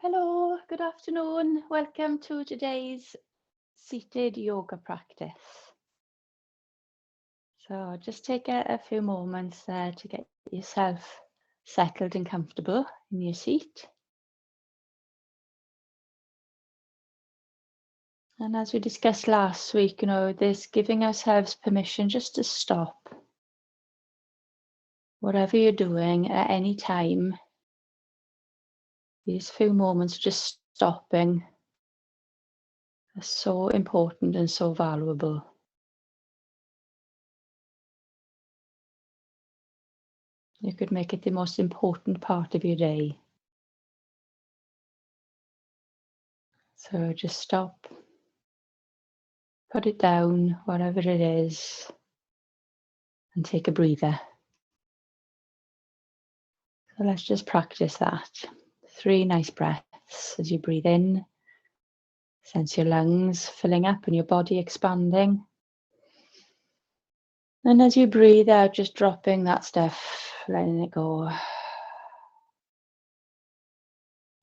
Hello, good afternoon. Welcome to today's seated yoga practice. So just take a few moments there to get yourself settled and comfortable in your seat. And as we discussed last week, this giving ourselves permission just to stop. Whatever you're doing at any time, these few moments just stopping are so important and so valuable. You could make it the most important part of your day. So just stop, put it down, whatever it is, and take a breather. So let's just practice that. 3 nice breaths as you breathe in. Sense your lungs filling up and your body expanding. And as you breathe out, just dropping that stuff, letting it go.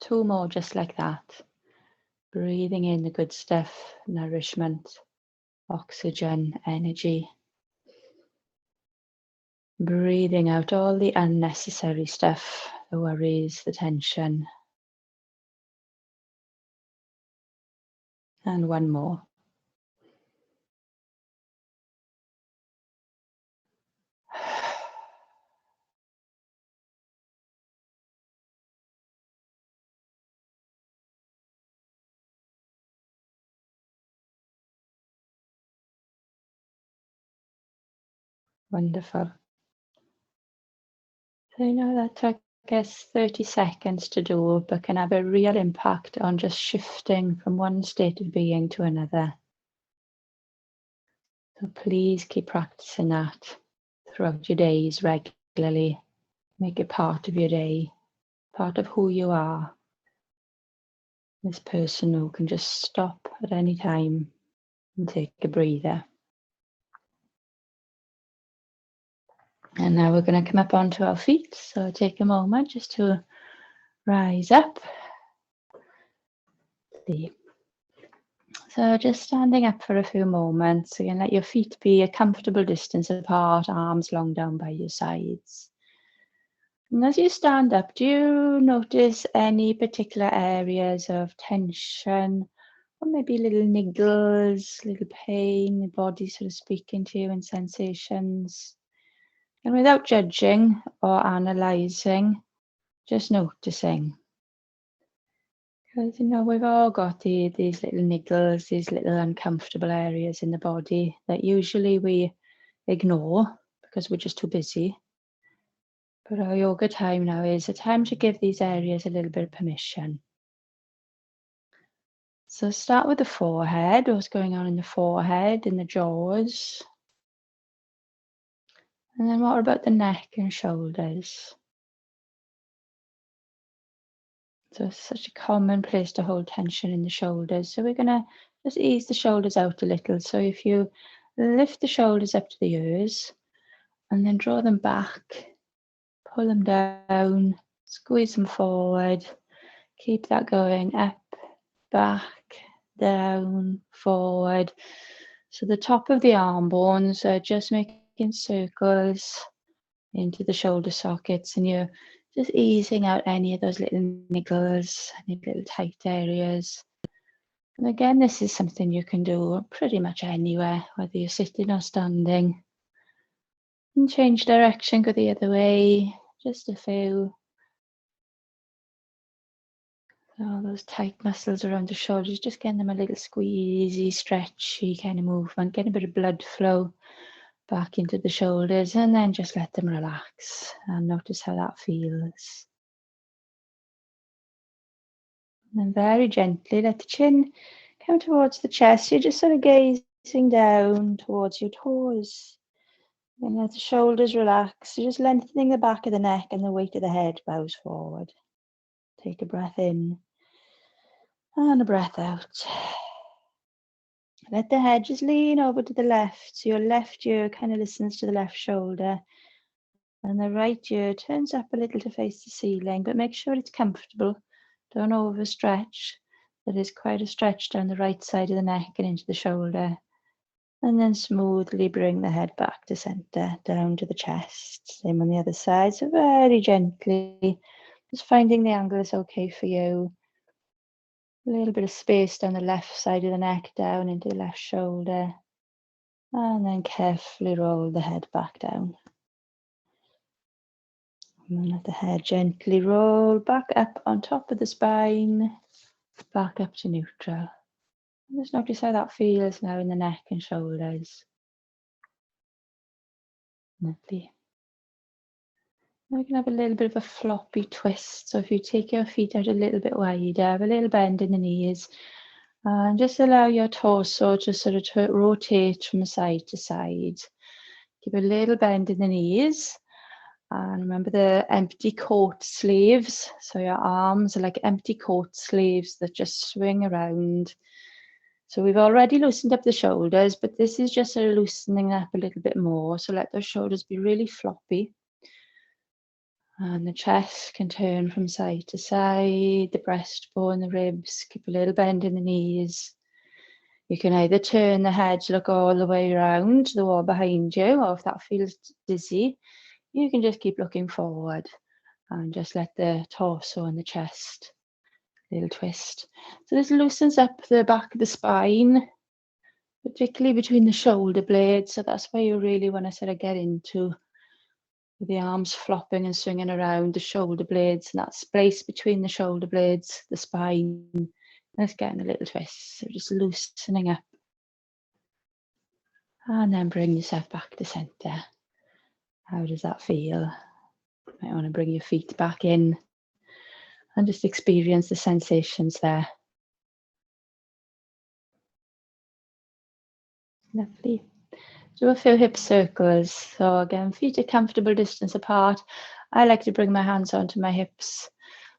2 more just like that. Breathing in the good stuff, nourishment, oxygen, energy. Breathing out all the unnecessary stuff, the worries, the tension. And 1 more. Wonderful. So that took us 30 seconds to do, but can have a real impact on just shifting from one state of being to another. So please keep practicing that throughout your days regularly. Make it part of your day, part of who you are. This person who can just stop at any time and take a breather. And now we're going to come up onto our feet. So take a moment just to rise up. So just standing up for a few moments. Again, let your feet be a comfortable distance apart, arms long down by your sides. And as you stand up, do you notice any particular areas of tension, or maybe little niggles, little pain, the body sort of speaking to you and sensations? And without judging or analysing, just noticing. Because we've all got these little niggles, these little uncomfortable areas in the body that usually we ignore because we're just too busy. But our yoga time now is a time to give these areas a little bit of permission. So start with the forehead, what's going on in the forehead, in the jaws. And then what about the neck and shoulders? So it's such a common place to hold tension in the shoulders. So we're going to just ease the shoulders out a little. So if you lift the shoulders up to the ears and then draw them back, pull them down, squeeze them forward, keep that going, up, back, down, forward. So the top of the arm bones are just making circles into the shoulder sockets, and you're just easing out any of those little niggles, any little tight areas. And again, this is something you can do pretty much anywhere, whether you're sitting or standing. And change direction, go the other way, just a few. All those tight muscles around the shoulders, just getting them a little squeezy, stretchy kind of movement, getting a bit of blood flow back into the shoulders, and then just let them relax and notice how that feels. And then very gently let the chin come towards the chest. You're just sort of gazing down towards your toes. And let the shoulders relax. You're just lengthening the back of the neck, and the weight of the head bows forward. Take a breath in and a breath out. Let the head just lean over to the left. So your left ear kind of listens to the left shoulder, and the right ear turns up a little to face the ceiling, but make sure it's comfortable. Don't overstretch. There is quite a stretch down the right side of the neck and into the shoulder. And then smoothly bring the head back to center, down to the chest. Same on the other side. So very gently, just finding the angle is okay for you. A little bit of space down the left side of the neck, down into the left shoulder. And then carefully roll the head back down. And then let the head gently roll back up on top of the spine, back up to neutral. Just notice how that feels now in the neck and shoulders. Lovely. We can have a little bit of a floppy twist. So if you take your feet out a little bit wider, have a little bend in the knees, and just allow your torso to sort of rotate from side to side. Give a little bend in the knees. And remember the empty coat sleeves. So your arms are like empty coat sleeves that just swing around. So we've already loosened up the shoulders, but this is just sort of loosening up a little bit more. So let those shoulders be really floppy. And the chest can turn from side to side, the breastbone, the ribs, keep a little bend in the knees. You can either turn the head to look all the way around the wall behind you, or if that feels dizzy, you can just keep looking forward and just let the torso and the chest, little twist. So this loosens up the back of the spine, particularly between the shoulder blades. So that's where you really want to sort of get into the arms flopping and swinging around the shoulder blades, and that space between the shoulder blades, the spine. Let's get in a little twist. So just loosening up. And then bring yourself back to center. How does that feel? You might want to bring your feet back in and just experience the sensations there. Lovely. Do a few hip circles. So again, feet a comfortable distance apart. I like to bring my hands onto my hips.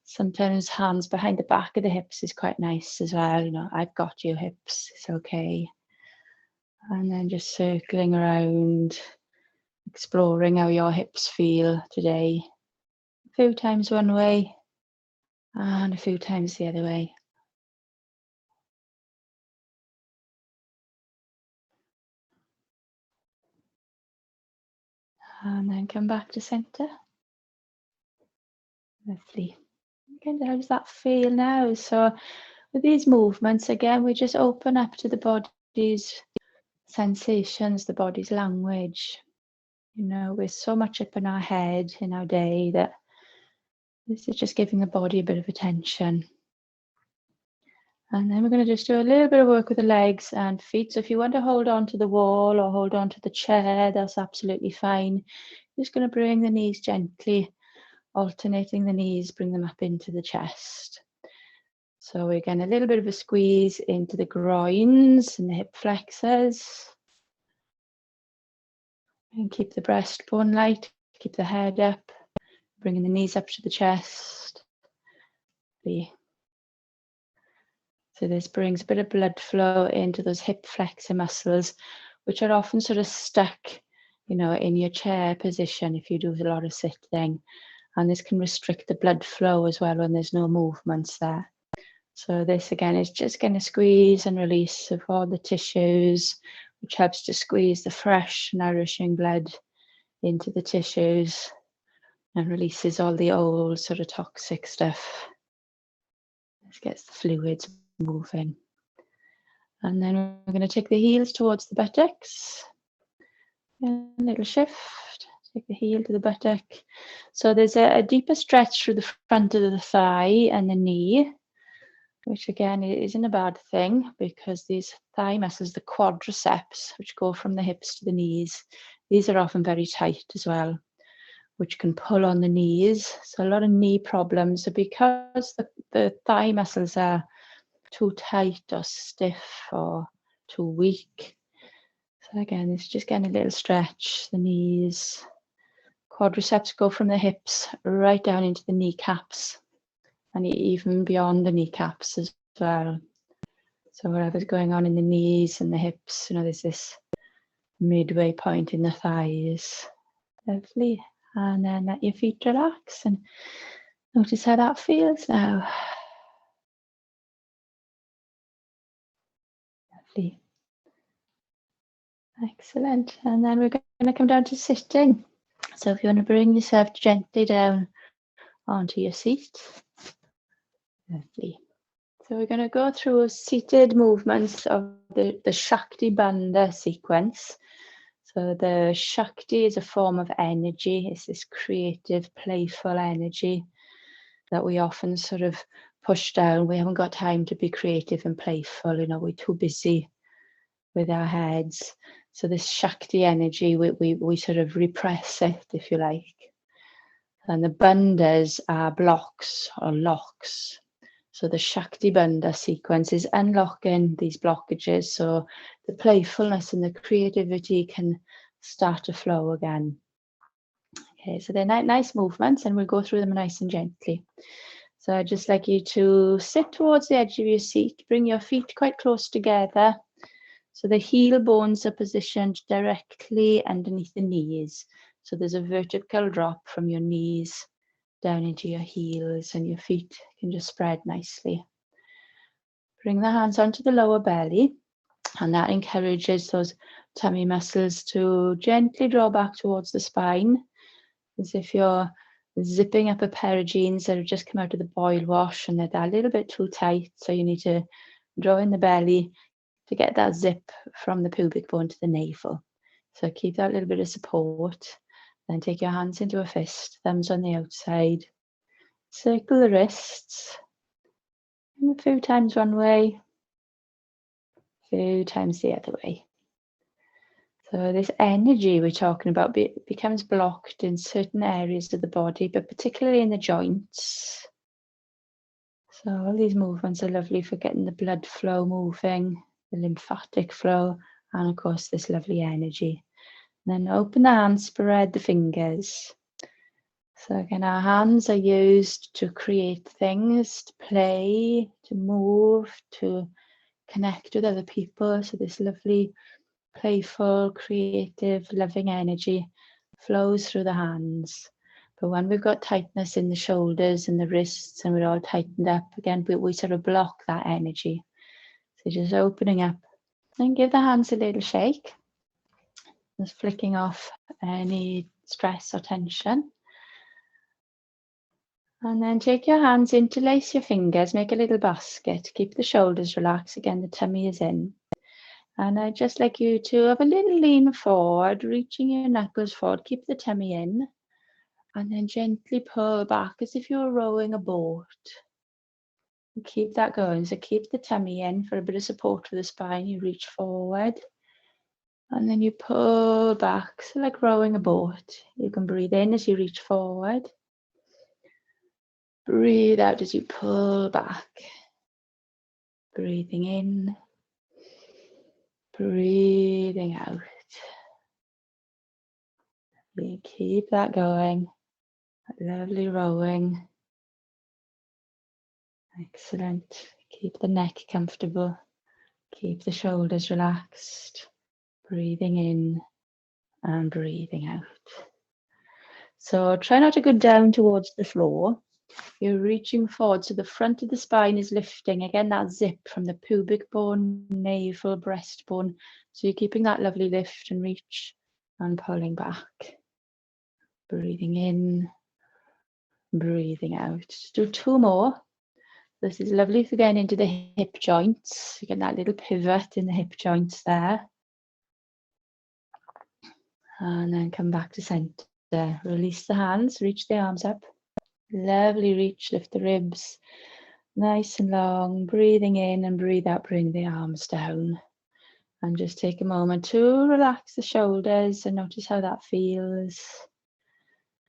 Sometimes hands behind the back of the hips is quite nice as well. You know, I've got you hips, it's okay. And then just circling around, exploring how your hips feel today. A few times one way and a few times the other way. And then come back to center. Lovely. Okay, how does that feel now? So with these movements, again, we just open up to the body's sensations, the body's language. You know, we're so much up in our head in our day that this is just giving the body a bit of attention. And then we're going to just do a little bit of work with the legs and feet. So if you want to hold on to the wall or hold on to the chair, that's absolutely fine. Just going to bring the knees gently, alternating the knees, bring them up into the chest. So again, a little bit of a squeeze into the groins and the hip flexors. And keep the breastbone light, keep the head up, bringing the knees up to the chest. So this brings a bit of blood flow into those hip flexor muscles, which are often sort of stuck, you know, in your chair position if you do a lot of sitting. And this can restrict the blood flow as well when there's no movements there. So this again is just going to squeeze and release of all the tissues, which helps to squeeze the fresh, nourishing blood into the tissues and releases all the old sort of toxic stuff. This gets the fluids moving. And then we're going to take the heels towards the buttocks. A little shift. Take the heel to the buttock. So there's a deeper stretch through the front of the thigh and the knee, which again isn't a bad thing because these thigh muscles, the quadriceps, which go from the hips to the knees, these are often very tight as well, which can pull on the knees. So a lot of knee problems are because the thigh muscles are too tight or stiff or too weak. So again, it's just getting a little stretch, the knees. Quadriceps go from the hips right down into the kneecaps and even beyond the kneecaps as well. So whatever's going on in the knees and the hips, you know, there's this midway point in the thighs. Lovely. And then let your feet relax and notice how that feels now. Lovely. Excellent. And then we're going to come down to sitting. So if you want to bring yourself gently down onto your seat. Lovely. So we're going to go through seated movements of the Shakti Bandha sequence. So the Shakti is a form of energy. It's this creative, playful energy that we often sort of push down. We haven't got time to be creative and playful. You know, we're too busy with our heads. So this Shakti energy, we sort of repress it, if you like. And the bandhas are blocks or locks. So the Shakti Bandha sequence is unlocking these blockages, so the playfulness and the creativity can start to flow again. Okay, so they're nice movements, and we'll go through them nice and gently. So I'd just like you to sit towards the edge of your seat, bring your feet quite close together. So the heel bones are positioned directly underneath the knees. So there's a vertical drop from your knees down into your heels, and your feet can just spread nicely. Bring the hands onto the lower belly, and that encourages those tummy muscles to gently draw back towards the spine, as if you're zipping up a pair of jeans that have just come out of the boil wash and they're a little bit too tight. So you need to draw in the belly to get that zip from the pubic bone to the navel. So keep that little bit of support. Then take your hands into a fist, thumbs on the outside. Circle the wrists. And a few times one way, a few times the other way. So this energy we're talking about becomes blocked in certain areas of the body, but particularly in the joints. So all these movements are lovely for getting the blood flow moving, the lymphatic flow, and of course this lovely energy. And then open the hands, spread the fingers. So again, our hands are used to create things, to play, to move, to connect with other people. So this lovely, playful, creative, loving energy flows through the hands. But when we've got tightness in the shoulders and the wrists and we're all tightened up, again, we sort of block that energy. So just opening up and give the hands a little shake. Just flicking off any stress or tension. And then take your hands, interlace your fingers, make a little basket, keep the shoulders relaxed. Again, the tummy is in. And I'd just like you to have a little lean forward, reaching your knuckles forward, keep the tummy in, and then gently pull back as if you were rowing a boat. And keep that going. So keep the tummy in for a bit of support for the spine. You reach forward, and then you pull back, so like rowing a boat. You can breathe in as you reach forward. Breathe out as you pull back. Breathing in. Breathing out. You keep that going. Lovely rowing. Excellent. Keep the neck comfortable. Keep the shoulders relaxed. Breathing in and breathing out. So try not to go down towards the floor. You're reaching forward, so the front of the spine is lifting. Again, that zip from the pubic bone, navel, breastbone. So you're keeping that lovely lift and reach and pulling back. Breathing in, breathing out. Just do two more. This is lovely for getting into the hip joints. You get that little pivot in the hip joints there. And then come back to center. Release the hands, reach the arms up. Lovely reach, lift the ribs. Nice and long. Breathing in and breathe out, bring the arms down. And just take a moment to relax the shoulders and notice how that feels.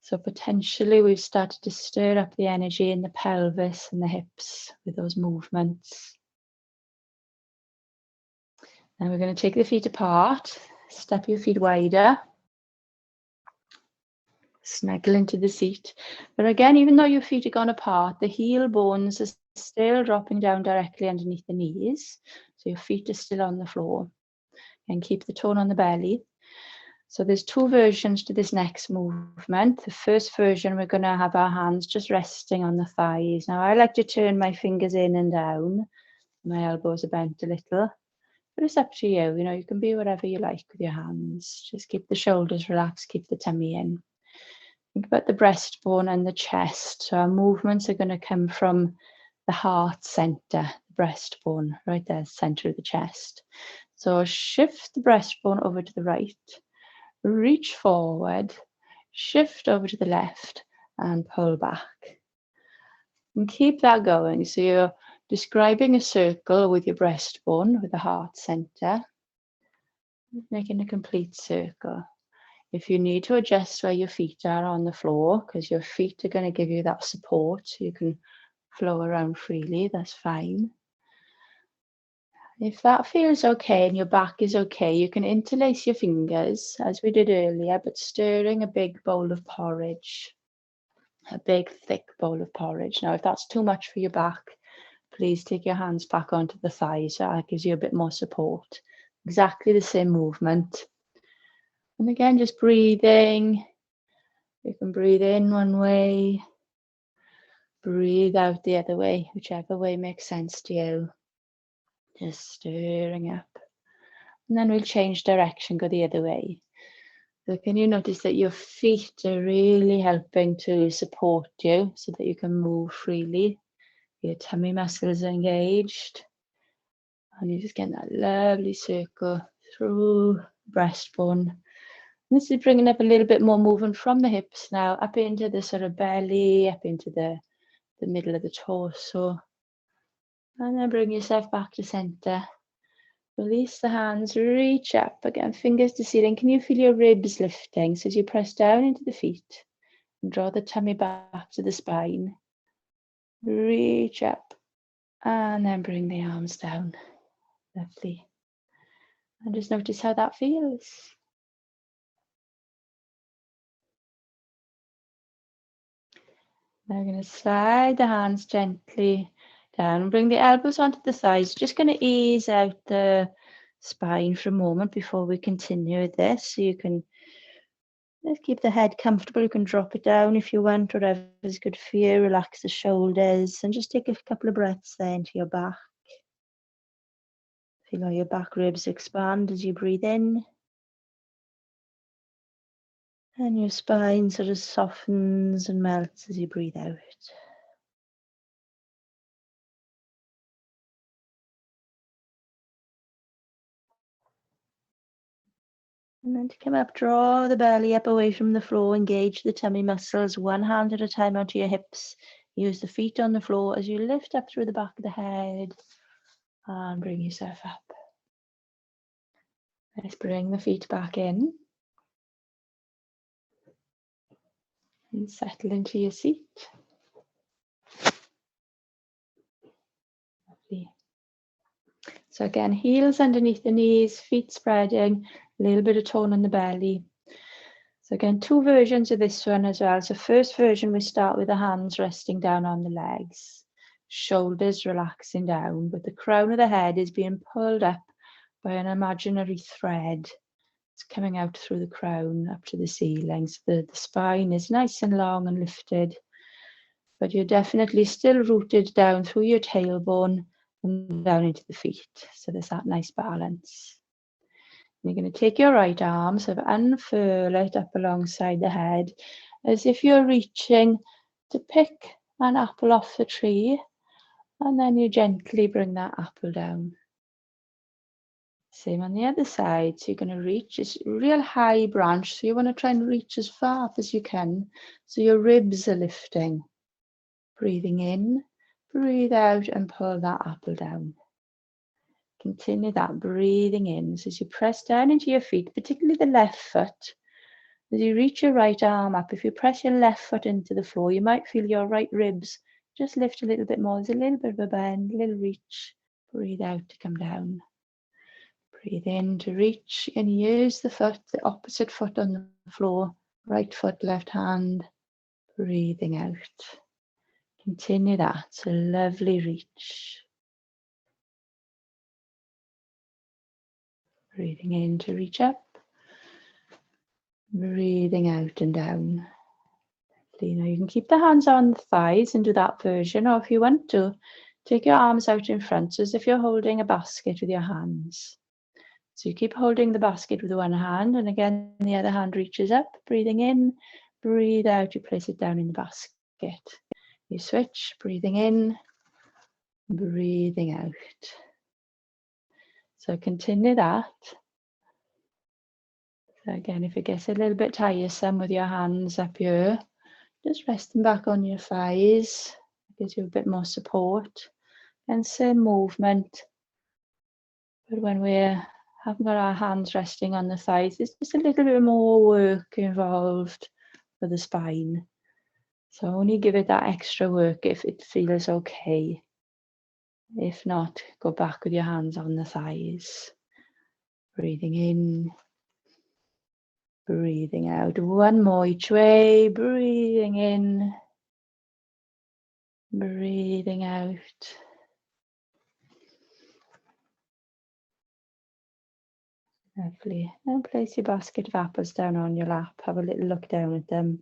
So potentially we've started to stir up the energy in the pelvis and the hips with those movements. Now we're going to take the feet apart, step your feet wider, snuggle into the seat. But again, even though your feet are gone apart, the heel bones are still dropping down directly underneath the knees. So your feet are still on the floor. And keep the tone on the belly. So there's two versions to this next movement. The first version, we're going to have our hands just resting on the thighs. Now I like to turn my fingers in and down. My elbows are bent a little. But it's up to you. You know, you can be whatever you like with your hands. Just keep the shoulders relaxed, keep the tummy in. Think about the breastbone and the chest. So our movements are going to come from the heart center, the breastbone, right there, center of the chest. So shift the breastbone over to the right, reach forward, shift over to the left, and pull back. And keep that going. So you're describing a circle with your breastbone, with the heart center, making a complete circle. If you need to adjust where your feet are on the floor, because your feet are going to give you that support, so you can flow around freely, that's fine. If that feels okay and your back is okay, you can interlace your fingers as we did earlier, but stirring a big bowl of porridge, a big thick bowl of porridge. Now, if that's too much for your back, please take your hands back onto the thighs. So that gives you a bit more support. Exactly the same movement. And again, just breathing. You can breathe in one way, breathe out the other way, whichever way makes sense to you. Just stirring up. And then we'll change direction, go the other way. So can you notice that your feet are really helping to support you so that you can move freely? Your tummy muscles are engaged. And you just get that lovely circle through breastbone. This is bringing up a little bit more movement from the hips now, up into the sort of belly, up into the middle of the torso. And then bring yourself back to center. Release the hands, reach up again, fingers to ceiling. Can you feel your ribs lifting? So as you press down into the feet and draw the tummy back to the spine, reach up and then bring the arms down. Lovely. And just notice how that feels. Now we're going to slide the hands gently down, bring the elbows onto the thighs. Just going to ease out the spine for a moment before we continue with this. So you can just keep the head comfortable. You can drop it down if you want, whatever is good for you. Relax the shoulders and just take a couple of breaths there into your back. Feel how your back ribs expand as you breathe in. And your spine sort of softens and melts as you breathe out. And then to come up, draw the belly up away from the floor, engage the tummy muscles, one hand at a time onto your hips. Use the feet on the floor as you lift up through the back of the head and bring yourself up. Let's bring the feet back in and settle into your seat. Lovely. So again, heels underneath the knees, feet spreading, a little bit of tone in the belly. So again, two versions of this one as well. So first version, we start with the hands resting down on the legs, shoulders relaxing down, but the crown of the head is being pulled up by an imaginary thread. It's coming out through the crown up to the ceiling. So the spine is nice and long and lifted, but you're definitely still rooted down through your tailbone and down into the feet. So there's that nice balance. You're going to take your right arm, sort of unfurl it up alongside the head, as if you're reaching to pick an apple off the tree, and then you gently bring that apple down. Same on the other side. So you're going to reach this real high branch. So you want to try and reach as far up as you can. So your ribs are lifting. Breathing in, breathe out, and pull that apple down. Continue that breathing in. So as you press down into your feet, particularly the left foot, as you reach your right arm up, if you press your left foot into the floor, you might feel your right ribs just lift a little bit more. There's a little bit of a bend, a little reach. Breathe out to come down. Breathe in to reach and use the foot, the opposite foot on the floor, right foot, left hand. Breathing out. Continue that. It's a lovely reach. Breathing in to reach up. Breathing out and down. Now you can keep the hands on the thighs and do that version, or if you want to, take your arms out in front as if you're holding a basket with your hands. So you keep holding the basket with one hand, and again, the other hand reaches up, breathing in, breathe out, you place it down in the basket. You switch, breathing in, breathing out. So continue that. So again, if it gets a little bit tiresome with your hands up here, just resting back on your thighs, gives you a bit more support. And same movement, but when we haven't got our hands resting on the thighs, there's just a little bit more work involved for the spine. So only give it that extra work if it feels okay. If not, go back with your hands on the thighs. Breathing in, breathing out. One more each way. Breathing in, breathing out. Lovely. And place your basket of apples down on your lap. Have a little look down at them.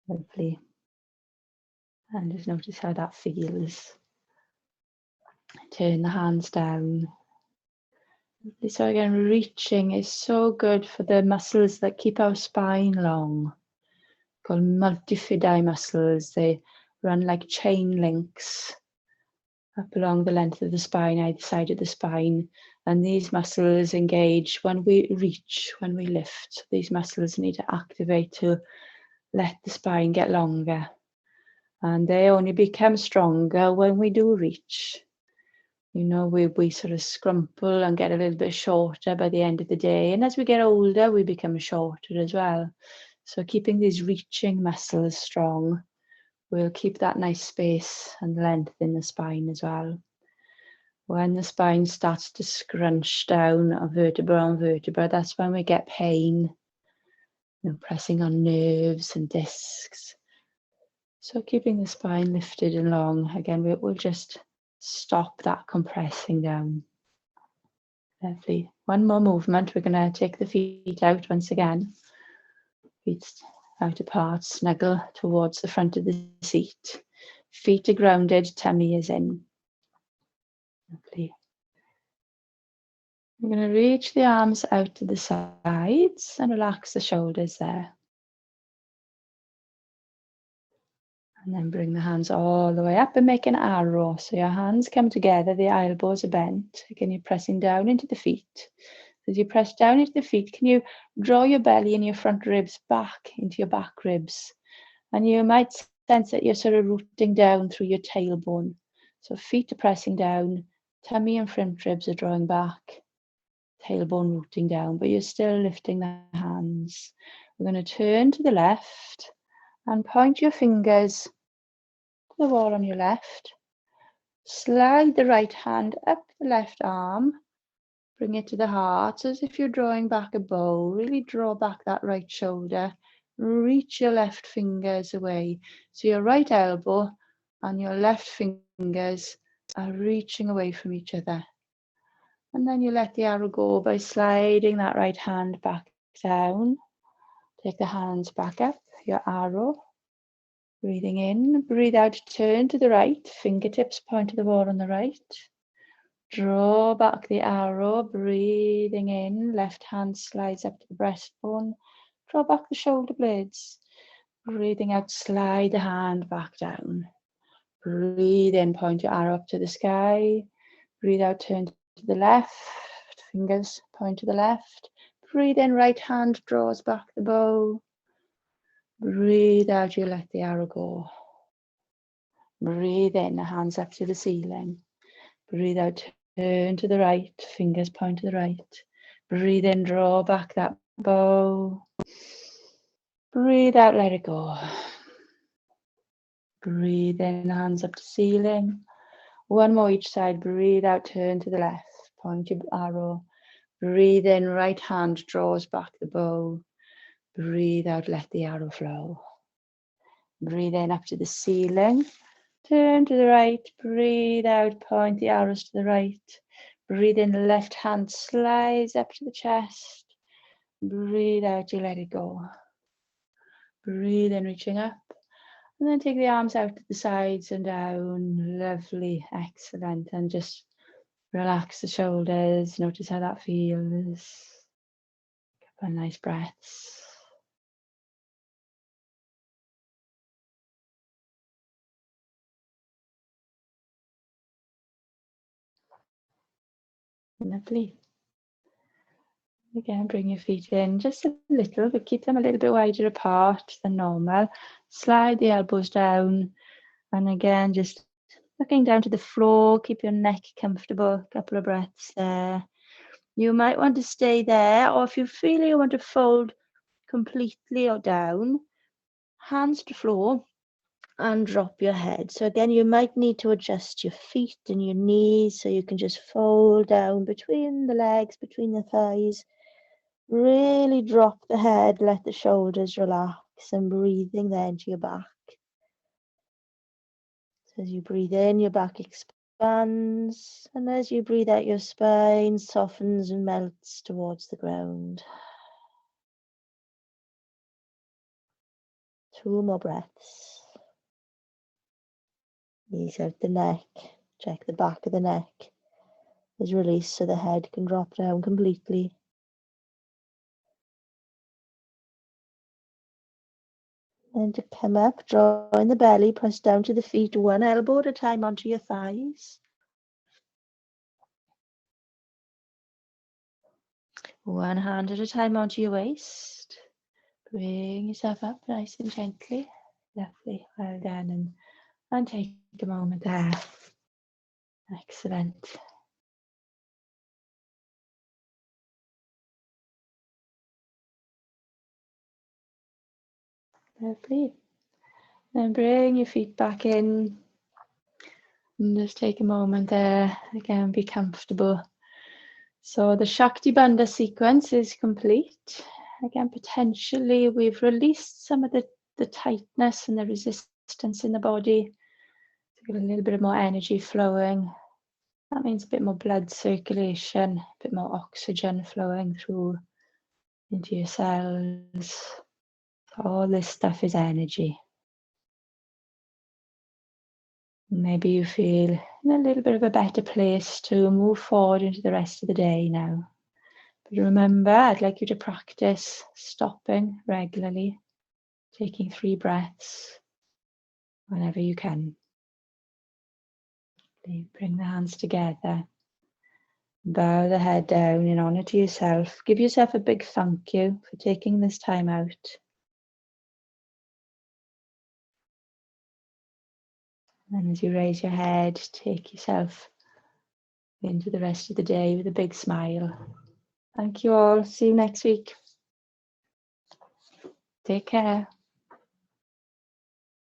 Lovely. And just notice how that feels. Turn the hands down. So again, reaching is so good for the muscles that keep our spine long. Called multifidi muscles. They run like chain links up along the length of the spine, either side of the spine. And these muscles engage when we reach, when we lift. These muscles need to activate to let the spine get longer. And they only become stronger when we do reach. You know, we sort of scrumple and get a little bit shorter by the end of the day. And as we get older, we become shorter as well. So keeping these reaching muscles strong will keep that nice space and length in the spine as well. When the spine starts to scrunch down a vertebra on vertebra, that's when we get pain, you know, pressing on nerves and discs. So keeping the spine lifted and long, again, we'll just stop that compressing down. Lovely. One more movement. We're going to take the feet out once again. Feet out apart, snuggle towards the front of the seat. Feet are grounded, tummy is in. Lovely. We're going to reach the arms out to the sides and relax the shoulders there. And then bring the hands all the way up and make an arrow. So your hands come together, the elbows are bent. Again, you're pressing down into the feet. As you press down into the feet, can you draw your belly and your front ribs back into your back ribs? And you might sense that you're sort of rooting down through your tailbone. So feet are pressing down, tummy and front ribs are drawing back, tailbone rooting down, but you're still lifting the hands. We're going to turn to the left and point your fingers to the wall on your left. Slide the right hand up the left arm. Bring it to the heart as if you're drawing back a bow. Really draw back that right shoulder. Reach your left fingers away. So your right elbow and your left fingers are reaching away from each other. And then you let the arrow go by sliding that right hand back down. Take the hands back up, your arrow. Breathing in, breathe out, turn to the right. Fingertips point to the wall on the right. Draw back the arrow, breathing in, left hand slides up to the breastbone. Draw back the shoulder blades. Breathing out, slide the hand back down. Breathe in, point your arrow up to the sky. Breathe out, turn to the left. Fingers point to the left. Breathe in, right hand draws back the bow. Breathe out, you let the arrow go. Breathe in, the hands up to the ceiling. Breathe out, turn to the right, fingers point to the right. Breathe in, draw back that bow. Breathe out, let it go. Breathe in, hands up to ceiling. One more each side. Breathe out, turn to the left, point your arrow. Breathe in, right hand draws back the bow. Breathe out, let the arrow flow. Breathe in up to the ceiling. Turn to the right, breathe out, point the arrows to the right. Breathe in, the left hand slides up to the chest. Breathe out, you let it go. Breathe in, reaching up. And then take the arms out to the sides and down. Lovely, excellent. And just Relax the shoulders, notice how that feels. Couple of nice breaths. Lovely. Again, bring your feet in just a little, but keep them a little bit wider apart than normal. Slide the elbows down, and again, just looking down to the floor, keep your neck comfortable. A couple of breaths there. You might want to stay there, or if you feel you want to fold completely or down, hands to floor and drop your head. So again, you might need to adjust your feet and your knees so you can just fold down between the legs, between the thighs. Really drop the head, let the shoulders relax, and breathing there into your back. So as you breathe in, your back expands, and as you breathe out, your spine softens and melts towards the ground. 2 more breaths. Ease out the neck, check the back of the neck is released so the head can drop down completely. And to come up, draw in the belly, press down to the feet, one elbow at a time onto your thighs. One hand at a time onto your waist. Bring yourself up nice and gently. Lovely, well done. And take a moment there. Excellent. Lovely. Then bring your feet back in. And just take a moment there. Again, be comfortable. So the Shakti Bandha sequence is complete. Again, potentially we've released some of the tightness and the resistance in the body to get a little bit more energy flowing. That means a bit more blood circulation, a bit more oxygen flowing through into your cells. All this stuff is energy. Maybe you feel in a little bit of a better place to move forward into the rest of the day now. But remember, I'd like you to practice stopping regularly, taking 3 breaths whenever you can. Bring the hands together. Bow the head down in honor to yourself. Give yourself a big thank you for taking this time out. And as you raise your head, take yourself into the rest of the day with a big smile. Thank you all. See you next week. Take care.